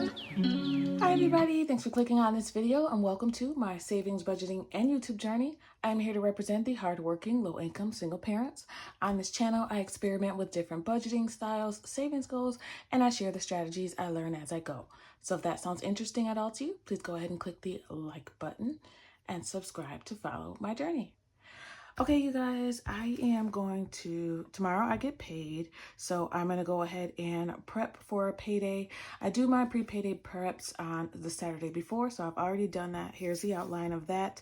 Hi everybody, thanks for clicking on this video and welcome to my savings, budgeting, and YouTube journey. I'm here to represent the hardworking, low-income single parents. On this channel, I experiment with different budgeting styles, savings goals, and I share the strategies I learn as I go. So if that sounds interesting at all to you, please go ahead and click the like button and subscribe to follow my journey. Okay, you guys, I am going to, tomorrow I get paid, so I'm going to go ahead and prep for a payday. I do my pre-payday preps on the Saturday before, so I've already done that. Here's the outline of that.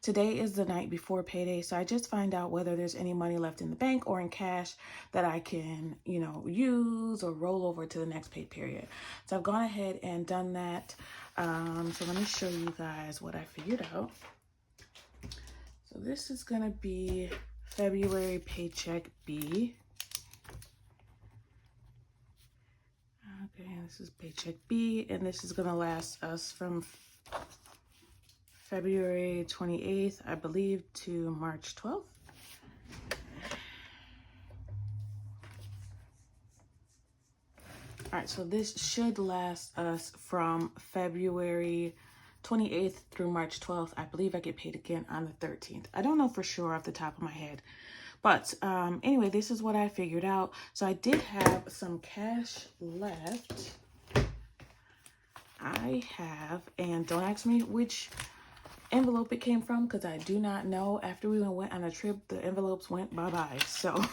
Today is the night before payday, so I just find out whether there's any money left in the bank or in cash that I can, use or roll over to the next pay period. So I've gone ahead and done that. So let me show you guys what I figured out. So this is going to be February Paycheck B. Okay, this is Paycheck B, and this is going to last us from February 28th, I believe, to March 12th. All right, so this should last us from February 28th through March 12th. I believe I get paid again on the 13th. I don't know for sure off the top of my head. But anyway, this is what I figured out. So I did have some cash left. I have, and don't ask me which envelope it came from because I do not know. After we went on a trip, the envelopes went bye-bye. So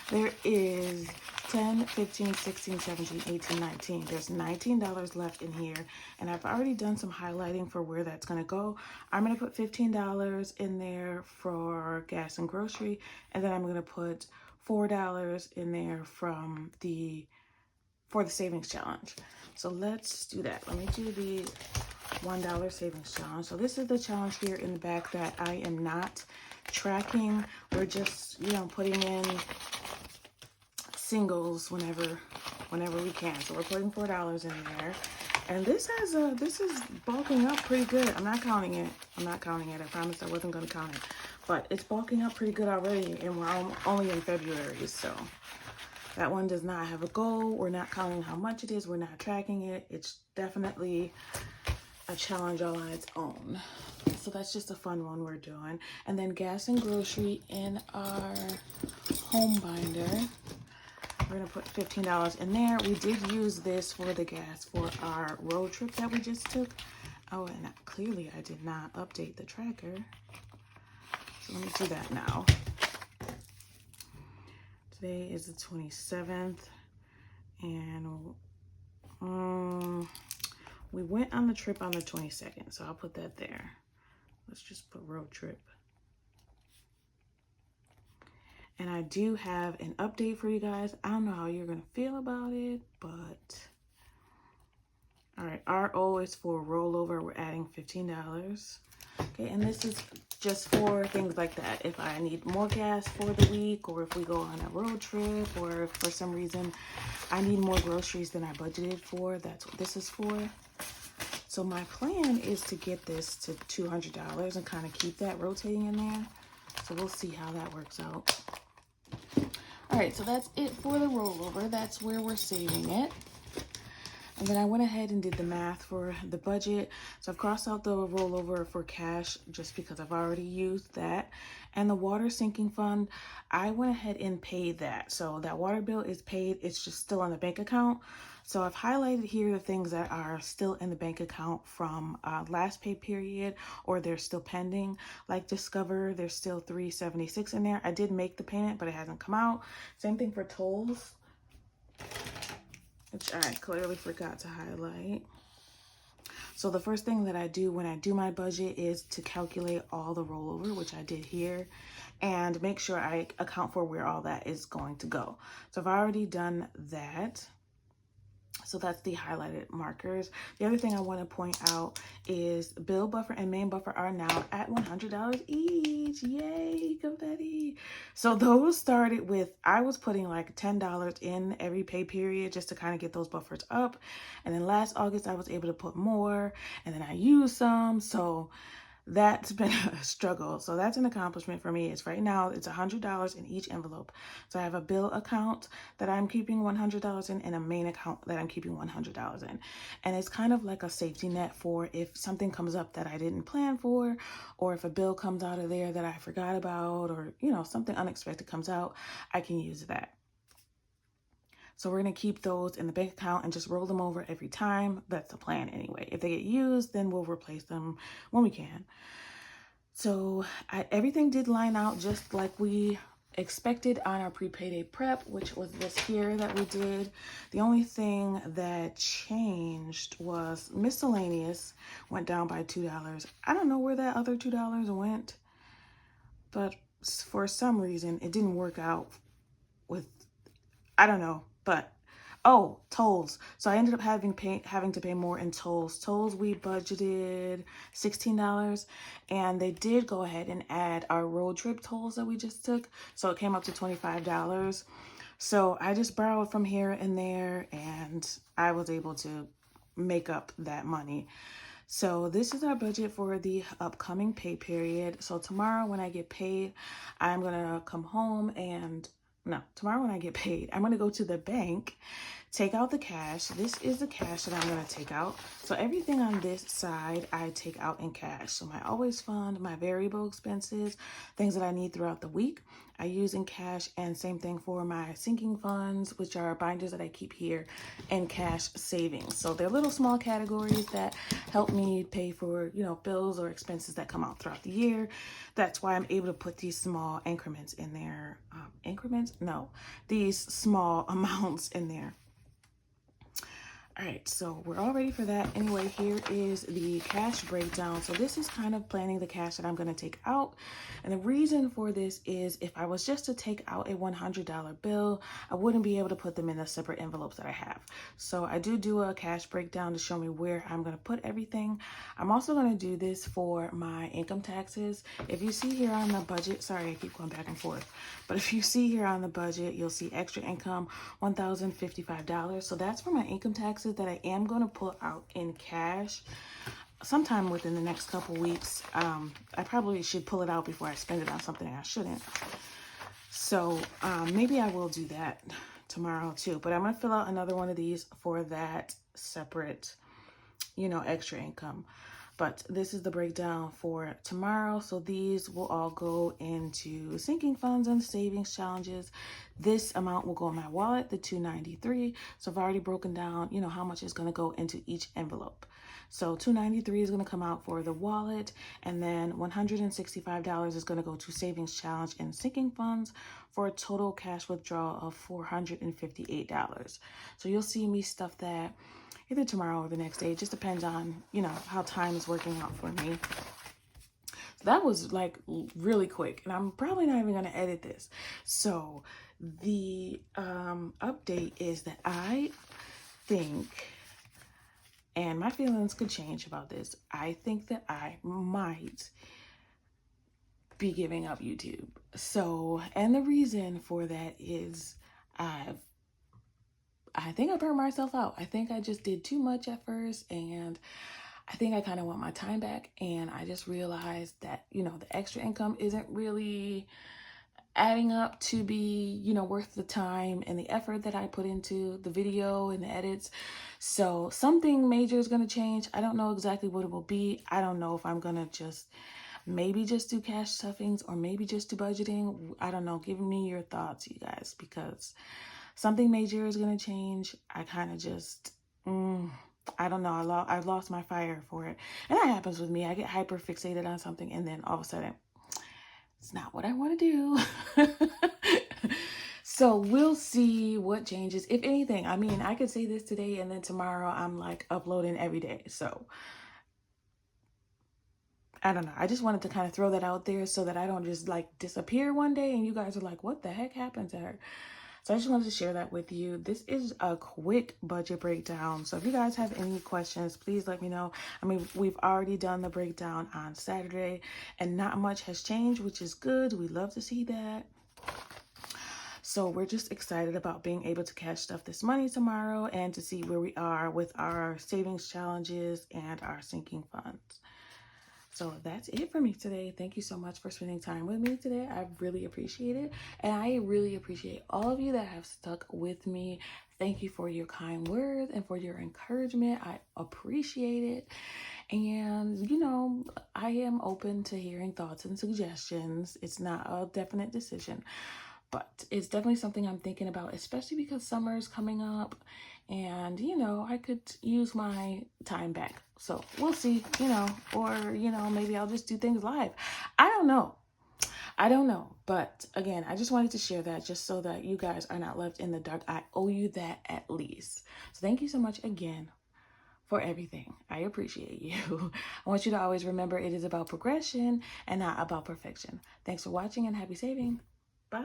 there is 10, 15, 16, 17, 18, 19. There's $19 left in here, and I've already done some highlighting for where that's going to go. I'm going to put $15 in there for gas and grocery, and then I'm going to put $4 in there for the savings challenge. So let's do that. Let me do the $1 savings challenge. So this is the challenge here in the back that I am not tracking. We're just, putting in singles whenever we can. So we're putting $4 in there, and this is bulking up pretty good. I'm not counting it. I promised I wasn't going to count it, but it's bulking up pretty good already, and we're only in February. So that one does not have a goal. We're not counting how much it is. We're not tracking it. It's definitely a challenge all on its own. So that's just a fun one we're doing. And then gas and grocery in our home binder. We're going to put $15 in there. We did use this for the gas for our road trip that we just took. Oh, and clearly I did not update the tracker. So let me do that now. Today is the 27th, and we went on the trip on the 22nd, so I'll put that there. Let's just put road trip. And I do have an update for you guys. I don't know how you're going to feel about it, but all right, RO is for rollover. We're adding $15. Okay, and this is just for things like that. If I need more gas for the week, or if we go on a road trip, or if for some reason I need more groceries than I budgeted for, that's what this is for. So my plan is to get this to $200 and kind of keep that rotating in there. So we'll see how that works out. All right, so that's it for the rollover. That's where we're saving it. And then I went ahead and did the math for the budget. So I've crossed out the rollover for cash just because I've already used that. And the water sinking fund, I went ahead and paid that. So that water bill is paid. It's just still on the bank account. So I've highlighted here the things that are still in the bank account from last pay period, or they're still pending. Like Discover, there's still $376 in there. I did make the payment, but it hasn't come out. Same thing for tolls, which I clearly forgot to highlight. So the first thing that I do when I do my budget is to calculate all the rollover, which I did here, and make sure I account for where all that is going to go. So I've already done that. So that's the highlighted markers. The other thing I want to point out is bill buffer and main buffer are now at $100 each. Yay, confetti. So those started with, I was putting like $10 in every pay period just to kind of get those buffers up. And then last August, I was able to put more, and then I used some. So that's been a struggle. So that's an accomplishment for me. It's right now, it's $100 in each envelope. So I have a bill account that I'm keeping $100 in and a main account that I'm keeping $100 in. And it's kind of like a safety net for if something comes up that I didn't plan for, or if a bill comes out of there that I forgot about, or, you know, something unexpected comes out, I can use that. So we're going to keep those in the bank account and just roll them over every time. That's the plan anyway. If they get used, then we'll replace them when we can. So everything did line out just like we expected on our pre-payday prep, which was this here that we did. The only thing that changed was miscellaneous went down by $2. I don't know where that other $2 went, but for some reason it didn't work out with, I don't know. But, oh, tolls. So I ended up having to pay more in tolls. Tolls, we budgeted $16, and they did go ahead and add our road trip tolls that we just took. So it came up to $25. So I just borrowed from here and there, and I was able to make up that money. So this is our budget for the upcoming pay period. So tomorrow when I get paid, I'm going to come home and tomorrow when I get paid, I'm going to go to the bank, take out the cash. This is the cash that I'm going to take out. So everything on this side, I take out in cash. So my always fund, my variable expenses, things that I need throughout the week, I use in cash. And same thing for my sinking funds, which are binders that I keep here, and cash savings. So they're little small categories that help me pay for, you know, bills or expenses that come out throughout the year. That's why I'm able to put these small increments in there. These small amounts in there. All right, so we're all ready for that. Anyway, here is the cash breakdown. So this is kind of planning the cash that I'm going to take out. And the reason for this is if I was just to take out a $100 bill, I wouldn't be able to put them in the separate envelopes that I have. So I do a cash breakdown to show me where I'm going to put everything. I'm also going to do this for my income taxes. If you see here on the budget, sorry, I keep going back and forth, but if you see here on the budget, you'll see extra income, $1,055. So that's for my income taxes that I am going to pull out in cash sometime within the next couple weeks. I probably should pull it out before I spend it on something I shouldn't. So maybe I will do that tomorrow too. But I'm going to fill out another one of these for that separate, you know, extra income. But this is the breakdown for tomorrow. So these will all go into sinking funds and savings challenges. This amount will go in my wallet, the $293. So I've already broken down, you know, how much is going to go into each envelope. So $293 is going to come out for the wallet, and then $165 is going to go to savings challenge and sinking funds for a total cash withdrawal of $458. So you'll see me stuff that either tomorrow or the next day. It just depends on, you know, how time is working out for me. So that was like really quick, and I'm probably not even going to edit this. So the update is that I think, and my feelings could change about this, I think that I might be giving up YouTube. So, and the reason for that is I think I burned myself out. I think I just did too much at first, and I think I kind of want my time back. And I just realized that, you know, the extra income isn't really adding up to be, you know, worth the time and the effort that I put into the video and the edits. So something major is going to change. I don't know exactly what it will be. I don't know if I'm going to just maybe just do cash stuffings or maybe just do budgeting. I don't know. Give me your thoughts, you guys, because something major is going to change. I kind of just, I don't know. I've lost my fire for it. And that happens with me. I get hyper fixated on something, and then all of a sudden, it's not what I want to do. So we'll see what changes, if anything. I mean, I could say this today, and then tomorrow I'm like uploading every day. So I don't know. I just wanted to kind of throw that out there so that I don't just like disappear one day and you guys are like, what the heck happened to her? So I just wanted to share that with you. This is a quick budget breakdown. So if you guys have any questions, please let me know. I mean, we've already done the breakdown on Saturday and not much has changed, which is good. We love to see that. So we're just excited about being able to cash stuff this money tomorrow and to see where we are with our savings challenges and our sinking funds. So that's it for me today. Thank you so much for spending time with me today. I really appreciate it. And I really appreciate all of you that have stuck with me. Thank you for your kind words and for your encouragement. I appreciate it. And, you know, I am open to hearing thoughts and suggestions. It's not a definite decision, but it's definitely something I'm thinking about, especially because summer is coming up and, you know, I could use my time back. So we'll see, you know, or, you know, maybe I'll just do things live. I don't know. But again, I just wanted to share that just so that you guys are not left in the dark. I owe you that at least. So thank you so much again for everything. I appreciate you. I want you to always remember it is about progression and not about perfection. Thanks for watching and happy saving. Bye.